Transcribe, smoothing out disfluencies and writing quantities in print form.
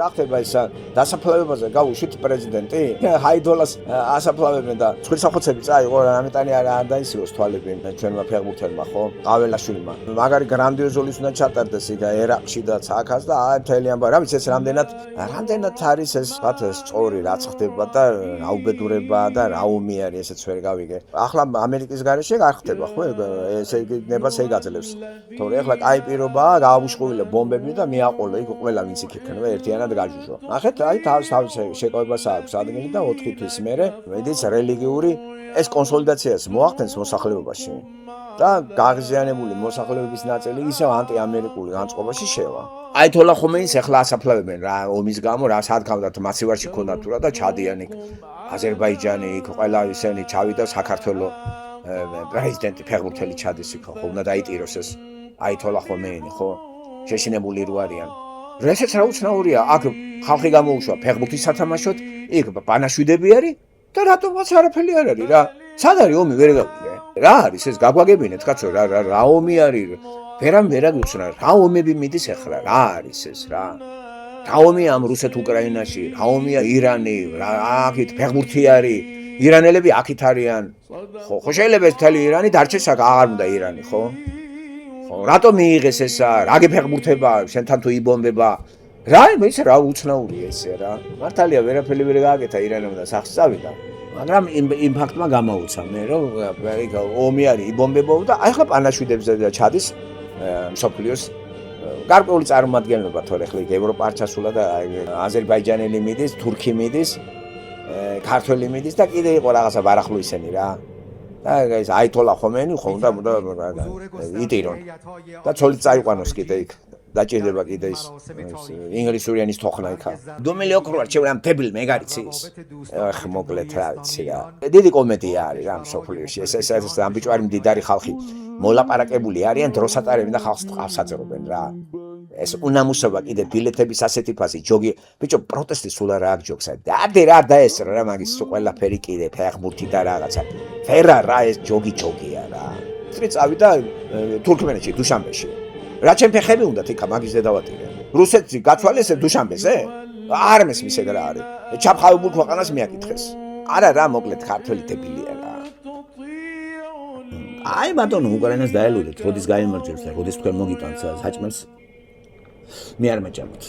რა ხდება ისა დასაფლავებაზე გავუშვით პრეზიდენტი ჰაიდოლას ასაფლავებენ და ცხვირსახოცები წაიღო რა ამიტანი არ დაისროს თვალები ჩვენმა ფეხბურთელმა ხო ყაველაშვილმა მაგარი გრანდიოზულის უნდა ჩატარდეს იქ ერაყში და ცაკას და მთელი ამბავი რა ვიცი ეს რამდენად არის ეს ვთქვათ სწორი რაც ხდება და აუბედურება და რა ომი არის ესეც ვერ გავიგე ახლა ამერიკის გარეშე არ ხდება ხო ესე ნებას ეგაძლევს თორე ახლა კაი პირობაა გააუშყუვილა ბომბები და მიაყოლო იქ ყველა ვინც იქ იქნება ერთიანად გაჟუჟო ნახეთ აი თავის შეკავებას აქვს ადგილი და 4 თვის მერე მედის რელიგიური ეს კონსოლიდაციას მოახდენს მოსახლეობაში და გაღიზიანებული მოსახლეობის ნაწილი ისევ ანტიამერიკული განწყობაში შევა აითოლა ხომეინს ახლა ასაფლავებენ რა ომის გამო რა სად გავდათ მასივარში ქონდა თუ რა და ჩადიან იქ აზერბაიჯანი იქ ყველა ისინი ჩავიდა საქართველოს პრეზიდენტი ფეხბურთელი ჩადის იქ ხო უნდა დაიტიროს ეს აითოლა ხომეინი ხო შეშინებული რო არიან რასეც რა უცნაურია აქ ხალხი გამოუშვა ფეხბურთის სათამაშოდ იქ პანაშვიდები არის და რატომაც არაფერი არ არის რა სად არის ომი ვერ გავიგე რა არის ეს გაგვაგებინეთ კაცო რა ომი არის ვერამ ვერაგუცნა რა ომები მიდის ახლა რა არის ეს რა ომი ამ რუსეთ-უკრაინაში რა ომია ირანი რა აქეთ ფეხბურთი არის ირანელები აქეთ არიან ხო შეიძლება ეს თელი ირანი დარჩეს აქ აღარ უნდა ირანი ხო რატომ მიიღეს ესა რა გეფეხბურთება შენთან თუ იბომბება რა ის რა უცნაურია ესე რა მართალია ვერაფერი ვერ გააკეთა ირანამ და სახს წავიდა მაგრამ იმ ფაქტმა გამაუცა მე რომ ომი არის იბომბებო და აი ხა პანაშვიდებზე ჩადის მსოფლიოს გარკვეული წარმომადგენლობა თორე ხლა ევროპა არ ჩასულა და აზერბაიჯანელი მიდის თურქი მიდის ქართველი მიდის და კიდე იყო რაღაცა ბარახლო ისენი რა და ეს აითოლა ხომეინი ხო უნდა იტირონ და ცოლი წაიყვანოს კიდე იქ დაჭირდება კიდე ის ინგლისურიანის თოხნა იქა დომელი ოქრო არჩევ რა მთებილ მეგარიცის ახ მოკლედ რა ვიცი რა დიდი კომედია არის რა მსოფლიოში ეს ამ ბიჭვარი მდიდარი ხალხი მოლაპარაკებული არიან დროს ატარებენ და ხალხს ტყავს აძრობენ რა ეს უნამუსობა კიდე ბილეთების ასეთი ფასი ჯოგი ბიჭო პროტესტი სულ არა აქ ჯოგს და რა დაესრა რა მაგის ყველაფერი კიდე ფეხბურთი და რაღაცა ფერა რა ეს ჯოგია რა წრი წავიდა თურქმენეთში დუშანბეში რა ჩემ ფეხები უნდათ იქა მაგის დედავატირე რუსეთში გათვალეს დუშანბეზე არ მესმის ეგ რა არის ჩაფხავებულ ქვეყანას მიაკითხეს არა რა მოკლედ ქართველი დებილია რა აი ბატონო უკრაინას დაელოდეთ როდის გაიმარჯვებს და როდის თქვენ მოგიტანთ საჭმელს მე არ მეჭამთ